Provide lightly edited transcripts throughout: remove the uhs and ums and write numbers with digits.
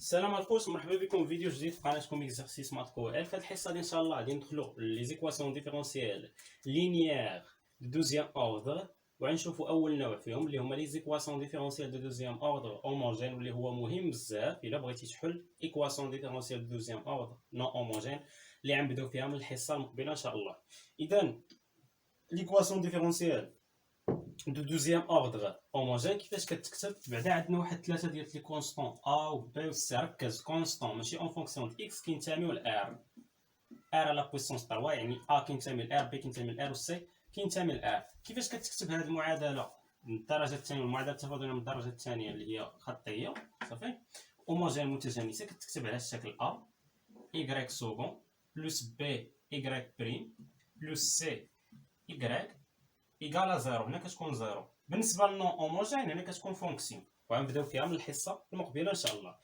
السلام عليكم، مرحبا بكم في فيديو جديد في قناتكم اكزرسيس مات كو في هذه الحصه دي ان شاء الله غادي ندخلوا لي زيكواسيون ديفيرونسيال لينيير دو دوزيام اوردر، وغنشوفوا اول نوع فيهم اللي هما لي زيكواسيون ديفيرونسيال دو دوزيام اوردر هوموجين، واللي هو مهم بزاف الا بغيتي تحل ايكواسيون ديفيرونسيال دو دوزيام اوردر نون هوموجين اللي غنبداو فيها من الحصه المقبله ان شاء الله. اذا ليكواسيون ديفيرونسيال دو دوزيام اوردر هوموجين كيفاش كتكتب؟ بعدا عندنا واحد ثلاثه ديال لي كونستون ا و بي و سي. ركز، كونستون ماشي اون فونكسيون د اكس كينتميو لار على بويسونس 3، يعني ا كينتمي لار، بي كينتمي لار و سي كينتمي لار. كيفاش كتكتب هذه المعادله من الدرجه الثانيه، والمعادله التفاضليه من الدرجه الثانيه اللي هي خطيه صافي هوموجين متجانسه؟ كتكتب على الشكل ا y سكون بلس بي y بريم بلس سي y ايكالا زيرو. هنا كتكون زيرو. بالنسبه للنون هوموجين هنا كتكون فونكسيون، وغنبداو فيها من الحصه المقبله ان شاء الله.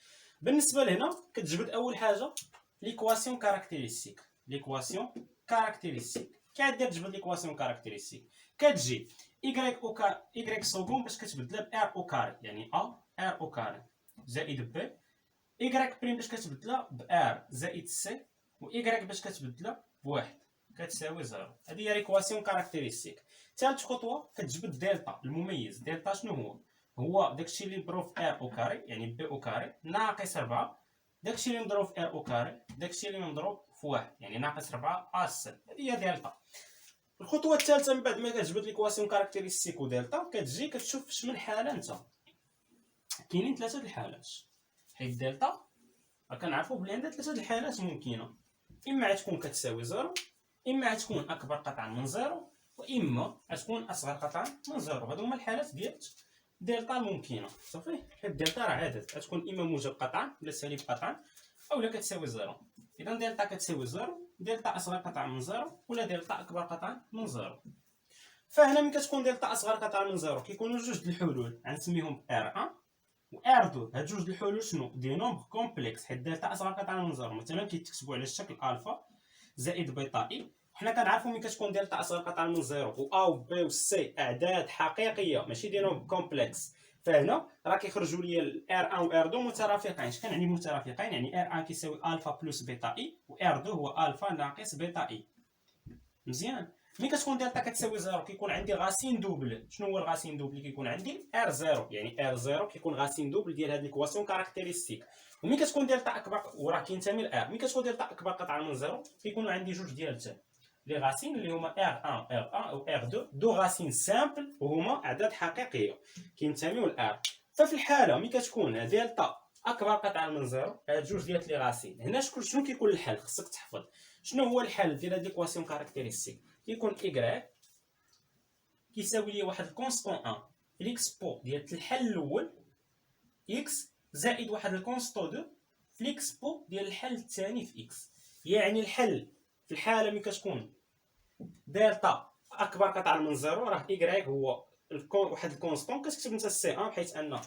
بالنسبه لهنا كتجبد اول حاجه ليكواسيون كاركتيرستيك. ليكواسيون كاركتيرستيك كدير تجبد ليكواسيون كاركتيرستيك، كتجي y سكون باش كتبدلها ب ار او كاري، يعني ا ار او كاري زائد بي y بريم باش كتبدلها ب ار زائد سي، و y باش كتبدلها بواحد كتساوي زيرو. هذه هي ليكواسيون كاركتيرستيك. ثالث خطوه كتجبد دلتا المميز. دلتا شنو هو؟ هو داكشي اللي مضروب في ار او كاري يعني بي او كاري ناقص 4 داكشي اللي مضروب في ار او كاري داكشي اللي مضروب في 1 يعني ناقص 4 اس. هذه هي دلتا. الخطوه الثالثه من بعد ما كتجبد ليكواسيون كاركتيرستيك ودلتا كتجي كتشوف شمن حاله انت. كاينين ثلاثه الحالات، حيت دلتا كنعرفوا بلي عندها ثلاثه الحالات ممكنه، اما تكون كتساوي زيرو، اما تكون اكبر قطعا من زيرو، واما تكون اصغر قطعا من زيرو. هادو هما الحالات ديال دلتا الممكنه صافي. حيت دلتا راه عدد، تكون اما موجب قطعا ولا سالب قطعا اولا كتساوي زيرو. اذا دلتا كتساوي زيرو، دلتا اصغر قطعا من زيرو ولا دلتا اكبر قطعا من زيرو. فهنا ملي كتكون دلتا اصغر قطعا من زيرو كيكونوا جوج د الحلول غنسميهم ار1 و ار2. هاد جوج د الحلول شنو؟ دي نومبر كومبلكس، حيت دلتا اصغر قطعا من زيرو مثلا كيتكتبوا على الشكل الفا زائد بيتا اي. حنا كنعرفوا ملي كتكون دلتا اصغر قطعا من زيرو و ا و بي و سي اعداد حقيقيه ماشي دي نومبر كومبلكس، فهنا راه كيخرجوا لي ار1 و ار2 مترافقين. اش كنعني مترافقين؟ يعني ار1 كيساوي الفا بلس بيتا اي و ار2 هو الفا ناقص بيتا اي. مزيان. ملي كتكون دلتا كتساوي زيرو كيكون عندي غاسين دوبل. شنو هو الغاسين دوبل؟ كيكون عندي ار زيرو، يعني ار زيرو كيكون غاسين دوبل ديال هاد ليكواسيون كاركتيرستيك. وملي كتكون دلتا اكبر وراه كينتمي لار، ملي كتكون دلتا اكبر قطعا من زيرو كيكونوا عندي جوج ديال لي غاسين اللي هما ار1 ار1 و ار2، دو غاسين سامبل وهما اعداد حقيقيه كينتميو لار. ففي الحاله ملي كتكون دلتا اكبر قطعا من زيرو هاد جوج ديال لي غاسين هنا شنو كيكون الحل؟ خصك تحفظ شنو هو الحل ديال هاد ليكواسيون كاركتيرستيك. كيكون y كيساوي لي واحد الكونستون 1 في ليكسبو ديال الحل الاول x زائد واحد الكونستون 2 في ليكسبو ديال الحل الثاني في x. يعني الحل في الحاله ملي كتكون دلتا اكبر قطعا من زيرو راه y هو واحد الكونستون كتكتب انت سي 1 بحيث ان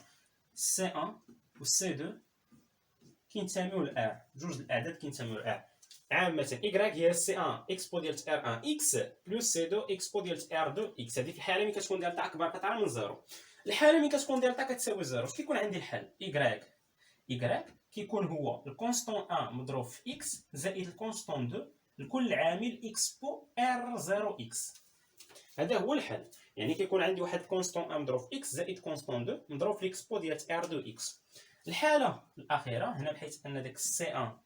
سي 1 و سي 2 كينتميو لار، جوج الاعداد كينتميو لار. عامة y هي سي 1 اكسبو ديال ار 1 اكس بلس سي 2 اكسبو ديال ار 2 اكس. هذه في الحالة ملي كتكون دلتا اكبر قطعا من زيرو. الحالة ملي كتكون دلتا كتساوي زيرو اش كيكون عندي الحل؟ y كيكون هو الكونستون 1 مضروب في اكس زائد الكونستون 2 لكل عامل اكسبو ار 0 اكس. هذا هو الحل. يعني كيكون عندي واحد كونستون 1 مضروب في اكس زائد كونستون 2 مضروب في الاكسبو ديال ار 2 اكس. الحالة الأخيرة هنا بحيث ان داك سي 1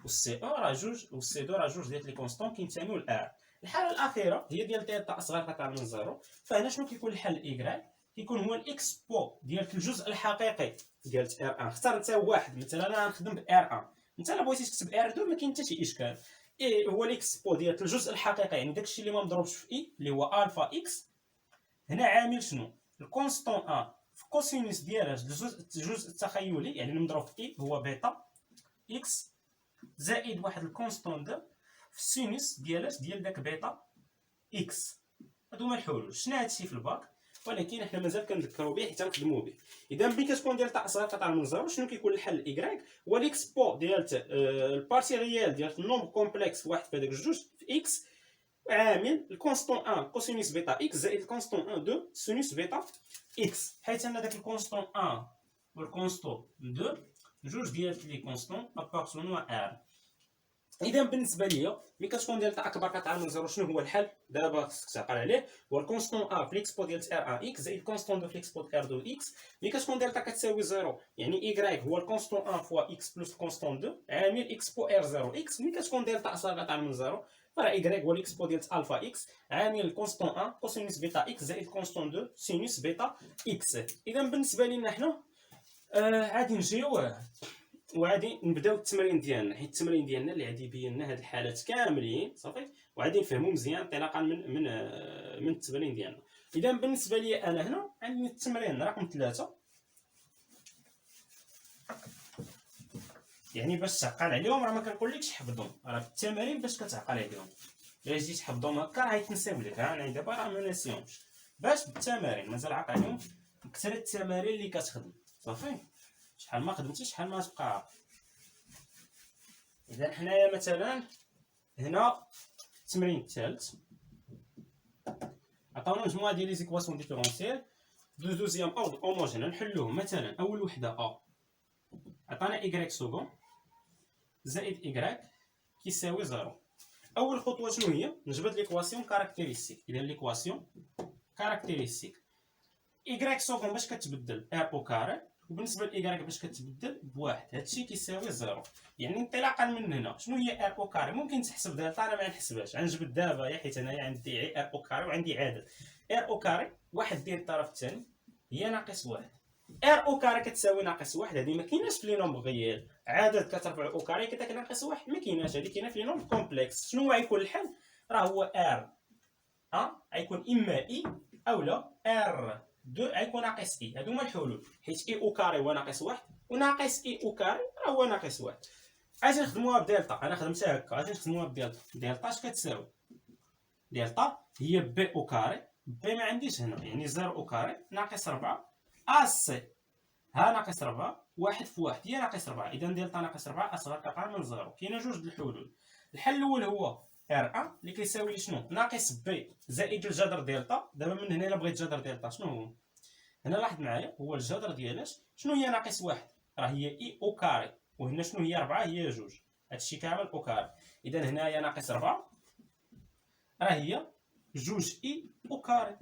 و سي 1 راه جوج و سي 2 راه جوج ديال لي كونستون كينتميو لار. الحاله الاخيره هي ديال دلتا اصغر قطعا من زيرو. فهنا شنو كيكون الحل؟ y كيكون هو الاكسبو ديال الجزء الحقيقي ديال ار 1. اختار انت واحد، مثلا انا غنخدم ب ار 1، انت الا بغيتي تكتب ار 2 ما كاين حتى شي اشكال. اي هو الاكسبو ديال الجزء الحقيقي يعني داكشي اللي ما مضروبش في اي اللي هو الفا اكس. هنا عامل شنو؟ الكونستون 1 في كوسينوس ديالها الجزء التخيلي يعني المضروب في اي هو بيتا اكس زائد واحد الكونستون 2 في السينوس ديال داك بيتا اكس. هادو هما الحلول. شنا هادشي في الباك، ولكن حنا مازال كنذكروا به حتى نخدموا به. اذا ملي كتكون دلتا اصغر قطعا من زيرو شنو كيكون الحل؟ y هو ليكسبو ديال البارتي ريال ديال النومبر كومبلكس واحد في هذاك الجوج في اكس عامل الكونستون 1 كوسينوس بيتا اكس زائد الكونستون 1 2 سينوس بيتا اكس. حيت ان داك الكونستون 1 والكونستون 2 جوج ديال لي كونستون ابارتونوا ار. اذا بالنسبه ليا ملي كتكون دلتا اكبر كتعامل من زيرو، شنو هو الحل؟ دابا خصك تعقل عليه، هو الكونستون ا في ليكسبو ديال ار ا اكس زائد الكونستون دو في ليكسبو ار دو اكس. ملي كتكون دلتا كتساوي زيرو يعني ايكغيك هو الكونستون 1 فوا اكس بلس الكونستون 2 عامل اكس بو ار 0 اكس. ملي كتكون دلتا اصلا كتعامل من زيرو، راه ايكغيك هو ليكسبو ديال الفا اكس عامل الكونستون 1 كوسينوس بيتا اكس زائد الكونستون 2 سينوس بيتا اكس. اذا بالنسبه لينا حنا غادي نجيو وغادي نبداو التمرين ديالنا، حيت التمرين ديالنا اللي غادي يبين لنا هاد الحالات كاملين صافي، وغادي نفهمو مزيان انطلاقا من التمرين ديالنا. اذا بالنسبه لي انا هنا عندي التمرين رقم 3، يعني باش تعقل عليهم راه ما كنقولكش حفظهم، راه في التمارين باش كتعقل عليهم. الا جيت حفظهم هكا راه يتنساو لك، انا دابا راه ما ناسيهمش. باش بالتمارين مازال عاقل عليهم اكثر التمارين اللي كتخدم صافي، شحال ما خدمتي شحال ما تبقى عاقل. اذا حنايا مثلا هنا التمرين الثالث عطاونا مجموعه ديال لي زيكواسيون ديفيرونسيال دو دوزيام اوردر هوموجين. نحلوهم مثلا اول وحده ا عطانا y سكون زائد y كيساوي 0. اول خطوه شنو هي؟ نجبد ليكواسيون كاركتيريستيك. اذا ليكواسيون كاركتيريستيك y سكون باش كتبدل r او كاري، وبالنسبه ل y باش كتبدل بواحد، هادشي كيساوي 0. يعني انطلاقا من هنا شنو هي r او كاري؟ ممكن تحسب دلتا، انا ما نحسبهاش، غنجبد دابا حيت انايا عندي r او كاري وعندي عدد r او كاري واحد ديال الطرف الثاني هي ناقص واحد. ار او كاري كتساوي ناقص واحد، هذه ما كايناش في لي نومبر غيال، عدد كترفع او كاري كتاك ناقص واحد ما كايناش، هذه كاينه في لي نومبر كومبلكس. شنو غيكون الحل؟ راه هو ار غيكون اما اي او لا ار 2 غيكون ناقص اي. هادو هما الحلول، حيت اي او كاري هو ناقص واحد وناقص اي او كاري راه هو ناقص واحد. اجي نخدموها بدلتا، انا خدمتها هكا، اجي نخدموها بدلتا. دلتا اش كتساوي؟ دلتا هي بي او كاري، بي ما عنديش هنا يعني 0 او كاري ناقص 4 سي ها ناقص 4 واحد في واحد هي ناقص 4. اذا دلتا ناقص 4 اصغر كقرن من 0. كاينه جوج د الحلول. الحل الاول هو ار اللي كيساوي لي شنو؟ ناقص بي زائد الجذر دلتا. دابا من هنا الا بغيت جذر دلتا شنو هو؟ هنا لاحظ معايا هو الجذر ديالاش شنو هي ناقص واحد؟ راه هي اي او كاري، وهنا شنو هي 4 هي جوج، هادشي كامل او كاري. اذا هنايا ناقص 4 راه هي جوج اي او كاري،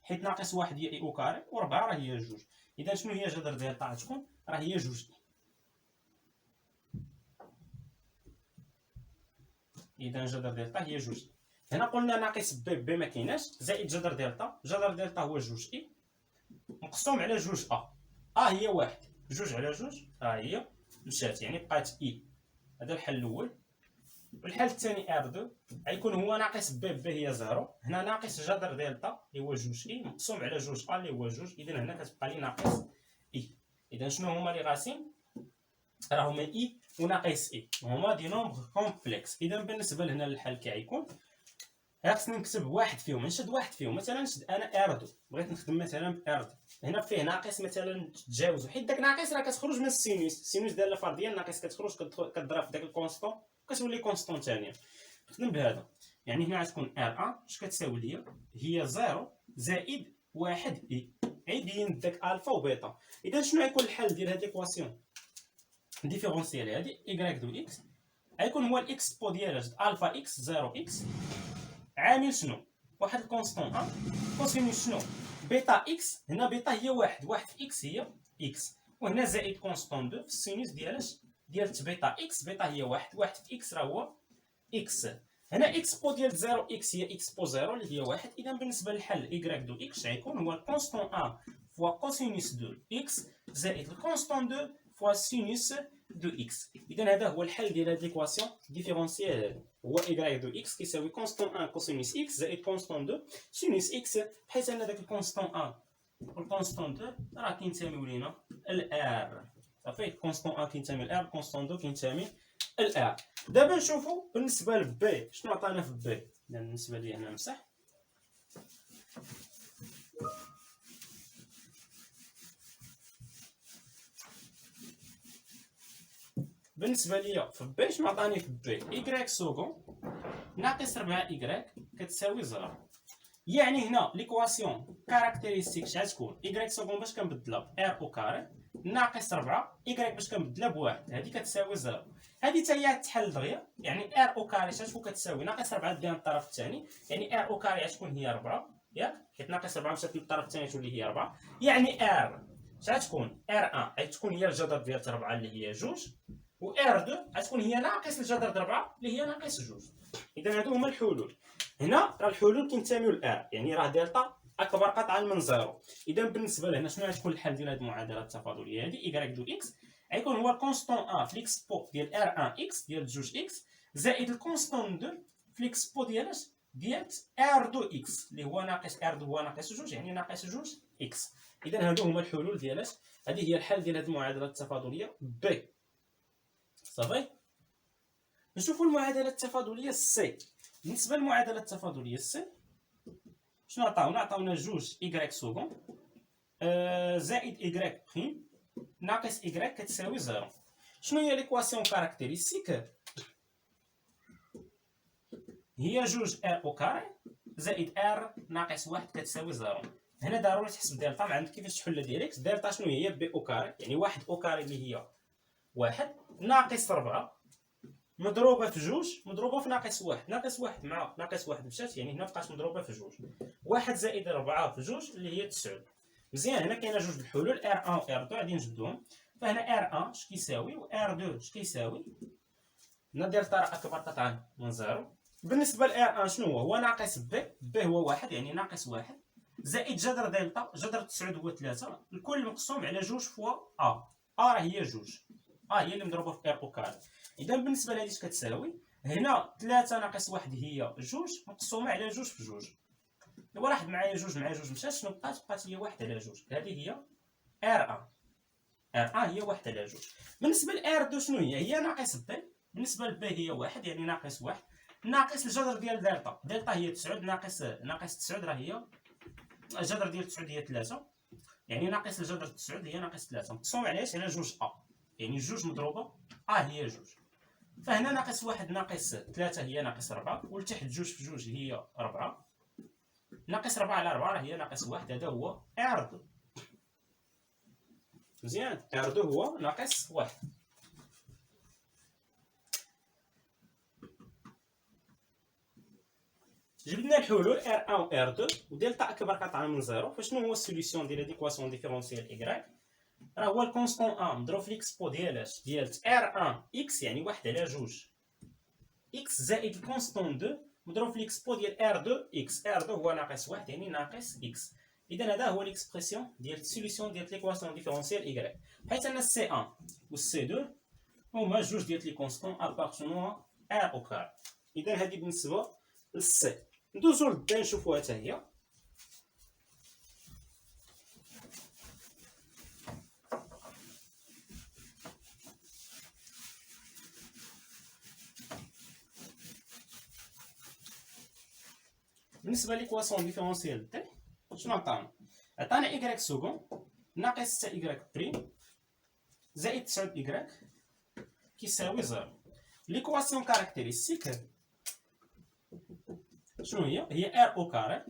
حيت ناقص واحد هي اي او كاري و4 راه هي جوج. اذا شنو هي جذر دلتا غتكون؟ راه هي جوج. اذا جذر دلتا هي جوج. هنا قلنا ناقص بي ما كايناش، زائد جذر دلتا. جذر دلتا هو جوج اي مقسوم على جوج هي واحد. جوج على جوج هي مشات، يعني بقات اي. هذا الحل الاول. والحل الثاني ار 2 غيكون هو ناقص بي هي 0. هنا ناقص جذر دلتا اللي هو جوج اي مقسوم على جوج اللي هو جوج. اذا هنا كتبقى لي ناقص اي. اذا شنو هما لي غاسين؟ راه هما اي وناقص اي، هما دي نومبر كومبلكس. اذا بالنسبه لهنا الحل كيكون خصني نكتب واحد فيهم، نشد واحد فيهم. مثلا نشد انا ار 2، بغيت نخدم مثلا ار 2 هنا فيه ناقص مثلا تجاوزو، حيت داك ناقص راه كتخرج من السينوس. السينوس ديال الفرديه الناقص كتخرج كتضرب في داك الكونستون كتولي كونستون ثانيه. نخدم بهذا، يعني هنا غتكون ار اش كتساوي ليا هي 0 زائد واحد اي عيدين داك الفا وبيتا. اذا شنو غيكون الحل ديال هاد ليكواسيون ديفيرونسيال هادي y دو اكس؟ غيكون هو الاكس بو ديالها جد الفا اكس 0 اكس عامل شنو؟ واحد الكونستون كوسينوس شنو؟ بيتا اكس. هنا بيتا هي واحد في اكس هي اكس، وهنا زائد كونستون 2 في السينوس ديالاش ديال بيتا اكس. بيتا هي واحد في اكس راه هو اكس. هنا اكس بو ديال 0 اكس هي اكس بو 0 اللي هي واحد. اذا بالنسبه للحل y دو اكس غيكون هو الكونستون 1 فوا كوسينوس دو اكس زائد الكونستون 2 فوا سينوس دو اكس. اذا هذا هو الحل ديال هاد ليكواسيون ديفيرونسيال، هو y دو اكس كيساوي كونستون 1 كوسينوس اكس زائد كونستون 2 سينوس اكس، بحيث ان داك الكونستون 1 والكونستون 2 راه كينتميو لينا الار. صافي، كونستون 1 كينتمي للار، كونستون 2 كينتمي الار. دابا نشوفوا بالنسبه لبي شنو عطانا في بي. بالنسبه لي انا نمسح. بالنسبه ليا في بي شنو عطاني في بي؟ y سكون ناقص 4 y كتساوي 0. يعني هنا ليكواسيون كاركتيريستيك شحال تكون؟ y سكون باش كنبدلها ار او كاري ناقص 4 إيكغيك باش كنبدلها بواحد، هادي كتساوي 0. هادي حتى هي تحل دغيا، يعني ار او كاري شنو كتساوي ناقص 4 ديال الطرف الثاني، يعني ار او كاري غتكون هي 4 ياك، حيت ناقص 4 مشات للطرف الثاني تولي هي 4، يعني ار غتكون ار 1 غتكون هي الجذر ديال 4 اللي هي 2، و ار 2 غتكون هي ناقص الجذر د 4 اللي هي ناقص 2. اذا هادو هما الحلول. هنا راه الحلول كينتميو لار، يعني راه دلتا اكبر قطعا من زيرو. اذا بالنسبه لهنا شنو غتكون الحل ديال هذه المعادله التفاضليه هذه؟ ايكغيك دو اكس غيكون هو الكونستون ا في ليكس بو ديال ار 1 اكس ديال 2 اكس زائد الكونستون 2 في ليكس بو ديال ار 2 اكس اللي هو ناقص ار 2 هو ناقص 2 يعني ناقص 2 اكس. اذا هادو هما الحلول ديال هذه هي الحل ديال هذه المعادله التفاضليه ب. صافي. نشوفوا المعادله التفاضليه سي. بالنسبه للمعادله التفاضليه سي شنو عطاونا؟ عطاونا 2 إيكغيك سكون زائد إيكغيك بريم ناقص إيكغيك كتساوي 0. شنو هي ليكواسيون كاركتيريستيك؟ هي 2 ار او كاري زائد ار ناقص 1 كتساوي 0. هنا ضروري تحسب دلتا، ما عندك كيفاش تحل ديريكت. دلتا شنو هي؟ بي او كاري، يعني 1 او كاري اللي هي 1 ناقص 4 مضروبه في 2 مضروبه في ناقص 1. ناقص 1 مع ناقص 1 مشات، يعني هنا بقات مضروبه في 2. 1 زائد 4 في 2 اللي هي 9. مزيان. هنا كاينه جوج الحلول ار 1 و ار 2 غادي نجبدوهم. فهنا ار 1 اش كيساوي و ار 2 اش كيساوي؟ هنا دلتا راه اكبر قطعا من 0. بالنسبه ل ار 1 شنو هو؟ هو ناقص بي هو 1 يعني ناقص 1 زائد جذر دلتا، جذر 9 هو 3 الكل مقسوم على 2 فوا راه هي 2 هي اللي مضروبه في ار او كاري. اذا بالنسبه لهادي اش كتساوي؟ هنا 3 ناقص 1 هي 2 مقسومه على 2 في 2. دابا واحد معايا 2 مع 2 مشات، شنو بقات؟ بقات هي 1 على 2. هذه هي ار 1 هي 1 على 2. بالنسبه ل ار 2 شنو هي ناقص بي. بالنسبه لبي هي 1 يعني ناقص 1 ناقص الجذر ديال دلتا. دلتا هي 9 ناقص 9 راه هي الجذر ديال 9 هي 3، يعني ناقص الجذر 9 هي ناقص 3 مقسوم على اش؟ على 2 يعني 2 مضروبه هي 2. فهنا ناقص 1 ناقص 3 هي ناقص 4 ولتحت 2 في 2 هي 4 ناقص 4 على 4 هي ناقص 1. هذا هو ار 2. مزيان. ار 2 هو ناقص 1. جبدنا الحلول ار 1 و ار 2 ودلتا اكبر قطعا من 0. فشنو هو السوليسيون ديال ليكواسيون ديفيرونسيال ايكغيك؟ راه هو الكونستون 1 مضروب في ليكس بو ديال ار 1 اكس يعني 1 على 2 اكس زائد الكونستون 2 مضروب في ليكس بو ديال ار 2 اكس. ار 2 هو ناقص 1 يعني ناقص اكس. اذا هذا هو ليكسبرسيون ديال السوليسيون ديال ليكواسيون ديفيرونسيال ايكغيك، حيت ان سي 1 و سي 2 هما جوج ديال لي كونستون ابارتونوا ار او كار. اذا هذه بالنسبه للسي. ندوزو للدي نشوفوها حتى هي. بالنسبه ليكواسيون ديفيرونسيال دي شنو عطانا؟ عطانا إيكغيك سكون ناقص 6 إيكغيك بريم زائد 9 إيكغيك كيساوي 0. ليكواسيون كاركتيريستيك شنو هي؟ هي ار او كاري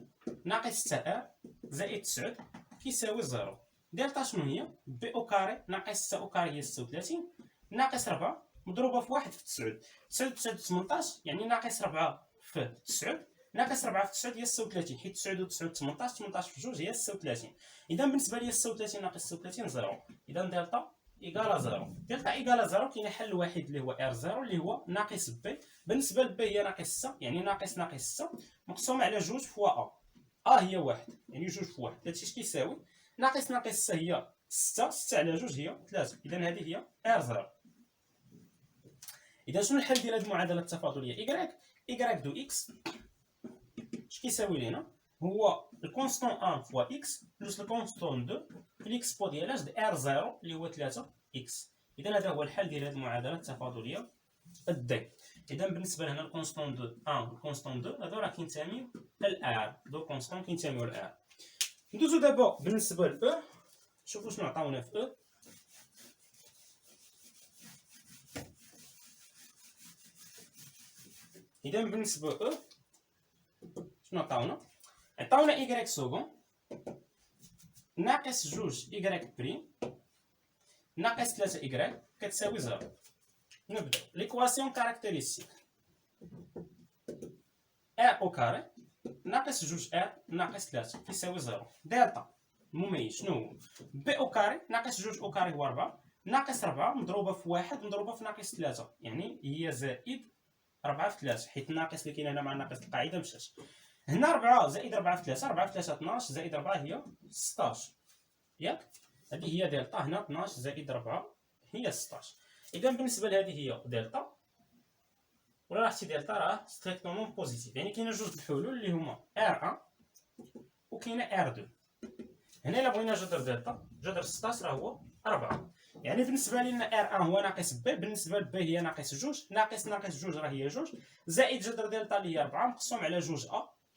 ناقص 6 ار زائد 9 كيساوي 0. دلتا شنو هي؟ بي او كاري ناقص 6 او كاري هي 36 ناقص 4 مضروبه في 1 في 9. 9 9 18 يعني ناقص 4 في 9 ناقص 4 في 9 هي 36، حيت 9 و 9 18 18 في 2 هي 36. اذا بالنسبه لي 36 ناقص 36 0. اذا دلتا إيكالا 0. دلتا إيكالا 0 كاين حل واحد اللي هو ار 0 اللي هو ناقص بي. بالنسبه لبي هي ناقص 6 يعني ناقص 6 مقسوم على 2 فوا هي 1 يعني 2 في 1. هادشي اش كيساوي؟ ناقص 6 هي 6 على 2 هي 3. اذا هذه هي ار 0. اذا شنو الحل ديال هذه المعادله التفاضليه إيكغيك دو اكس اش كيساوي لينا؟ هو الكونستون 1 فوا اكس بلس الكونستون 2 في ليكس بو ديال ار 0 اللي هو 3 اكس. اذا هذا هو الحل ديال هذه المعادله التفاضليه الدي. اذا بالنسبه لهنا الكونستون 2 1 والكونستون 2 هادو راه كينتميو للار. دو كونستون كينتميو للار. ندوزو دابا بالنسبه ل او. شوفوا شنو عطاونا في او. اذا بالنسبه او شنو عطاونا؟ عطاونا إيكغيك سكون ناقص 2 إيكغيك بريم ناقص 3 إكغيك كتساوي 0. نبدا ليكواسيون كاركتيريستيك ار او كاري ناقص 2 ار ناقص 3 كيساوي 0. دلتا المميز شنو هو؟ بي او كاري ناقص 2 او كاري هو 4 ناقص 4 مضروبه في 1 مضروبه في ناقص 3، يعني هي زائد 4 في 3، حيت الناقص اللي كاين هنا مع ناقص القاعده مشات. هنا 4 زائد 4 في 3، 4 في 3 12 زائد 4 هي 16 ياك؟ هذه هي دلتا. هنا 12 زائد 4 هي 16. اذا بالنسبه لهذه هي دلتا، ولا راح دلتا راه ستريكتومون بوزيتيف، يعني كاينه جوج الحلول اللي هما ار1 وكاينه ار2. هنا الا بغينا جذر دلتا، جذر 16 راه هو 4. يعني بالنسبه لنا ار1 هو ناقص بي، بالنسبه لبي هي ناقص 2، ناقص ناقص 2 راه هي 2، زائد جذر دلتا اللي هي 4 مقسوم على 2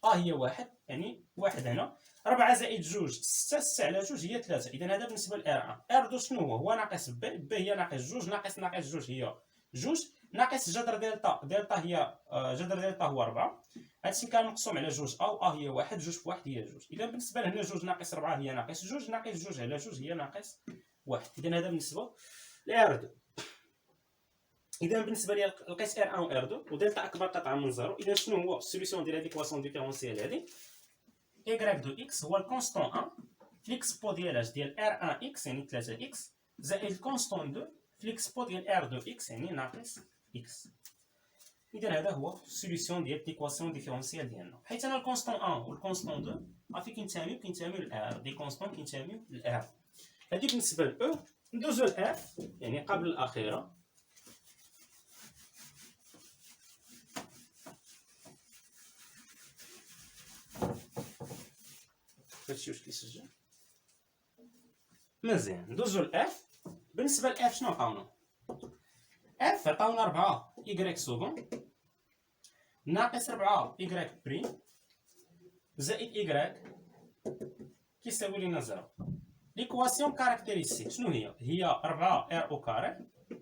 هي 1، يعني 1 هنا. 4 زائد 2 6، 6 على 2 هي 3. اذا هذا بالنسبه لار1. ار2 شنو هو؟ هو ناقص بي، بي هي ناقص 2، ناقص ناقص 2 هي 2، ناقص جذر دلتا، دلتا هي جذر دلتا هو 4. هادشي كان مقسوم على 2 هي 1، 2 في 1 هي 2. اذا بالنسبه لهنا 2 ناقص 4 هي ناقص 2، ناقص 2 على 2 هي ناقص 1. اذا هذا بالنسبه لار2. اذا بالنسبه لي لقيت ار1 و ار2 ودلتا اكبر قطعا من 0. اذا شنو هو السوليسيون ديال هذه ليكواسيون ديفيرونسيال هذه؟ y دو اكس هو الكونستون 1 في ليكسبو ديال اش ديال ار1 اكس يعني 3 اكس زائد الكونستون 2 في ليكسبو ديال ار2 اكس يعني ناقص اكس. اذا هذا هو السوليسيون ديال ليكواسيون ديفيرونسيال ديالنا، حيت انا الكونستون 1 والكونستون 2 عارفين كينتميو لار، دي كونستون كينتميو لار. هذه بالنسبه ل ندوزو ل يعني قبل الاخيره. هادشي واش كيسجل مزيان. ندوزو ل بالنسبه ل شنو عطاونا؟ عطاونا 4 y سكون ناقص 4 y بريم زائد y كيساوي لنا 0. ليكواسيون كاركتيريستيك شنو هي؟ هي 4 ار او كاري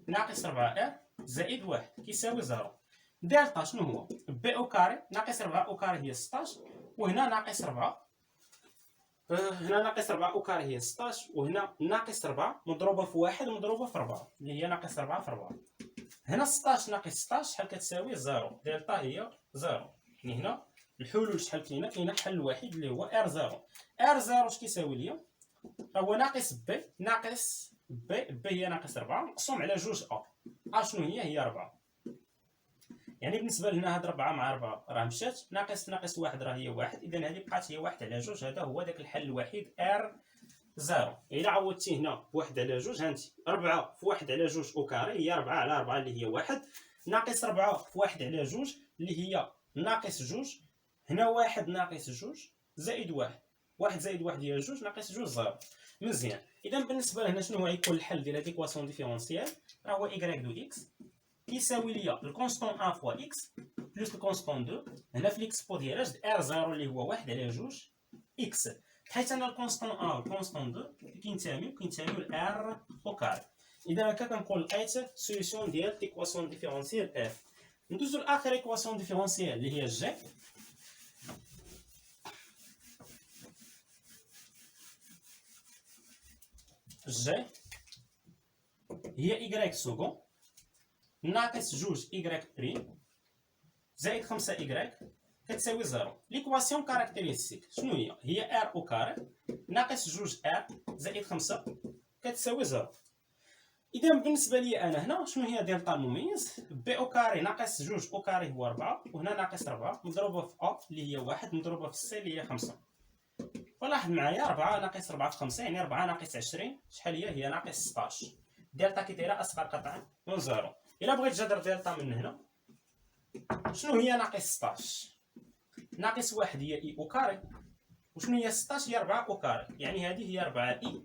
ناقص 4 ار زائد 1 كيساوي 0. دلتا شنو هو؟ بي او كاري ناقص 4 او كاري هي 16، وهنا ناقص 4 هنا ناقص 4 او كاري هي 16، وهنا ناقص 4 مضروبه في 1 مضروبه في 4 اللي هي ناقص 4 في 4. هنا 16 ناقص 16 شحال كتساوي 0. دلتا هي 0. يعني هنا الحلول شحال كاينه؟ كاينه حل واحد اللي هو ار 0. ار 0 اش كيساوي ليا؟ هو ناقص بي ناقص بي هي ناقص 4 مقسوم على 2 شنو هي؟ هي 4. يعني بالنسبه لنا هاد 4 مع 4 راه مشات، ناقص 1 راه هي 1. اذا هذه بقات هي 1 على 2. هذا هو داك الحل الوحيد ار 0. الا عوضتي هنا بواحد على 2 هانتي 4 في 1 على 2 او كاري هي 4 على 4 اللي هي 1، ناقص 4 في 1 على 2 اللي هي ناقص 2، هنا 1 ناقص 2 زائد 1، 1 زائد 1 هي 2 ناقص 2 0. مزيان. اذا بالنسبه لهنا شنو هو يكون الحل ديال هاد ليكواسيون ديفيرونسيال؟ راه هو y دو اكس كيساوي ليا الكونستون 1 فوا اكس بلس الكونستون 2 هنا في ليكسبو ديال اش ار 0 اللي هو 1 على 2 اكس، حيت انا الكونستون 1 والكونستون 2 كينتميو لار او كاري. اذا هكا كنقول لقيت سوليسيون ديال ليكواسيون ديفيرونسيال اف. ندوزو لاخر ايكواسيون ديفيرونسيال اللي هي جي. جي هي y سكون ناقص 2 y بريم زائد 5 y كتساوي 0. ليكواسيون كاركتيريستيك شنو هي؟ هي ار او كاري ناقص 2 ار زائد 5 كتساوي 0. اذا بالنسبه لي انا هنا شنو هي دلتا المميز؟ بي او كاري ناقص 2 او كاري هو 4، وهنا ناقص 4 مضروبه في اللي هي 1 مضروبه في سي اللي هي 5. ولاحظ معايا 4 ناقص 4 في 5 يعني 4 ناقص 20 شحال هي ناقص 16. دلتا كي دايره اصغر قطعا من 0. الا بغيت جذر دلتا من هنا شنو هي ناقص 16؟ ناقص 1 هي اي او كاري، وشنو هي 16 هي 4 او كاري، يعني هذه هي 4 اي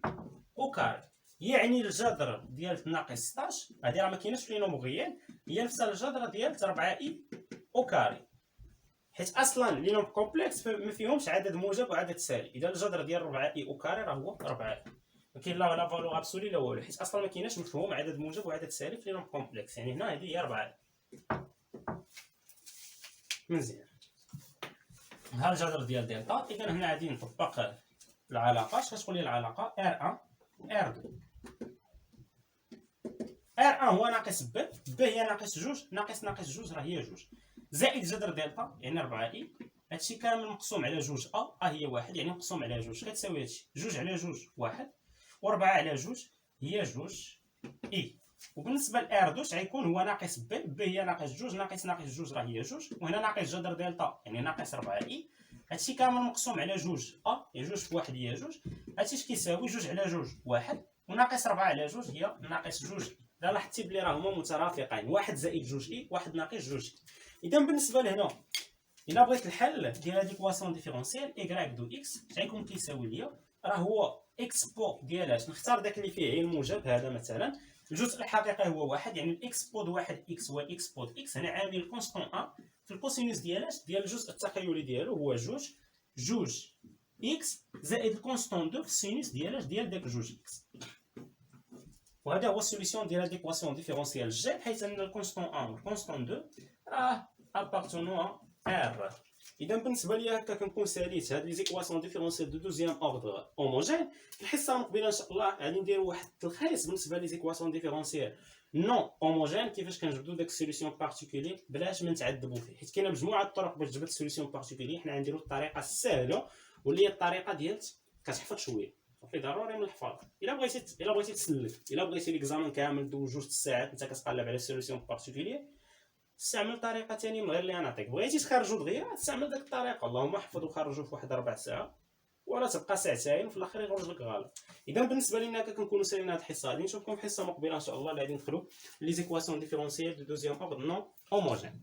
او كاري. يعني الجذر ديال ناقص 16 هذه راه ما كايناش في لينومغيال، هي نفس الجذر ديال 4 اي او كاري، حيت اصلا لينوم كومبلكس ما فيهمش عدد موجب وعدد سالب. اذا الجذر ديال 4 اي او كاري راه هو 4 اي، ما كاين لا فالور ابسولي لا والو، حيت اصلا ما كايناش مفهوم عدد موجب وعدد سالب في لينوم كومبلكس. يعني هنا هذه هي 4 اي. مزيان. ها الجذر ديال دلتا. اذا هنا غادي نطبق العلاقه. اش كتقول لي العلاقه؟ ار1 ار2 ار 1 هو ناقص ب، ب هي ناقص جوج، ناقص ناقص جوج راه هي جوج، زائد جذر دلتا يعني 4 اي، هادشي كامل مقسوم على جوج ا هي واحد، يعني مقسوم على جوج كتساوي هادشي، جوج على جوج واحد، و4 على جوج هي جوج اي. وبالنسبه لار دوش غيكون هو ناقص ب، ب هي ناقص جوج، ناقص ناقص جوج راه هي جوج، وهنا ناقص جذر دلتا يعني ناقص 4 اي، هادشي كامل مقسوم على جوج ا، يعني جوج في واحد هي جوج، هادشي اش كيساوي جوج على جوج واحد، وناقص 4 على جوج هي ناقص جوج. اذا لاحظتي بلي راه هما مترافقين، واحد زائد جوج اي، واحد ناقص جوج. اذا بالنسبه لهنا الا بغيت الحل ديال هاد ليكواسيون ديفيرونسيال اي دو اكس غيكون كيساوي ليا، راه هو اكس بو ديالاش نختار داك اللي فيه غير الموجب هذا مثلا، الجزء الحقيقي هو واحد، يعني الاكس بود واحد اكس هو اكس بود اكس، هنا عامل كونستون ا في الكوسينوس ديالاش ديال الجزء التخيلي ديالو هو جوج، جوج اكس زائد الكونستون 2 في السينوس ديالاش ديال داك جوج اكس. وهذا هو السوليسيون ديال هاد ليكواسيون ديفيرونسيال الجاب، حيث ان الكونستون 1 والكونستون 2 راه ابارتونون ار. اذا بالنسبه لي هكا كنكون ساليت هاد لي زيكواسيون ديفيرونسيال دو دوزيام اوردر هوموجين. في الحصه المقبله ان شاء الله غادي نديرو واحد التلخيص بالنسبه لي زيكواسيون ديفيرونسيال نون هوموجين، كيفاش كنجبدو داك السوليسيون بارتيكولي بلاش ما نتعذبوا فيه، حيت كاينه مجموعه الطرق باش تجبد السوليسيون بارتيكولي. حنا غنديرو الطريقه السهله واللي هي الطريقه ديال كتحفظ شويه، صافي ضروري من الحفاظ. الا بغيتي تسلك، الا بغيتي ليكزامان كامل دوز جوج الساعات انت كتقلب على السوليسيون بارتيكولي، استعمل طريقه ثانيه من غير اللي نعطيك. بغيتي تخرجوا دغيا استعمل داك الطريقه، اللهم احفظ وخرجوا في واحد 4 ساعات، ولا تبقى ساعتين وفي الاخر يخرج لك غلط. اذا بالنسبه لينا كنكونوا سالينا هذه الحصه، غادي نشوفكم في حصه مقبله ان شاء الله اللي غادي ندخلوا لي زيكواسيون ديفيرونسيال دو دوزيام اوردر نون هوموجين.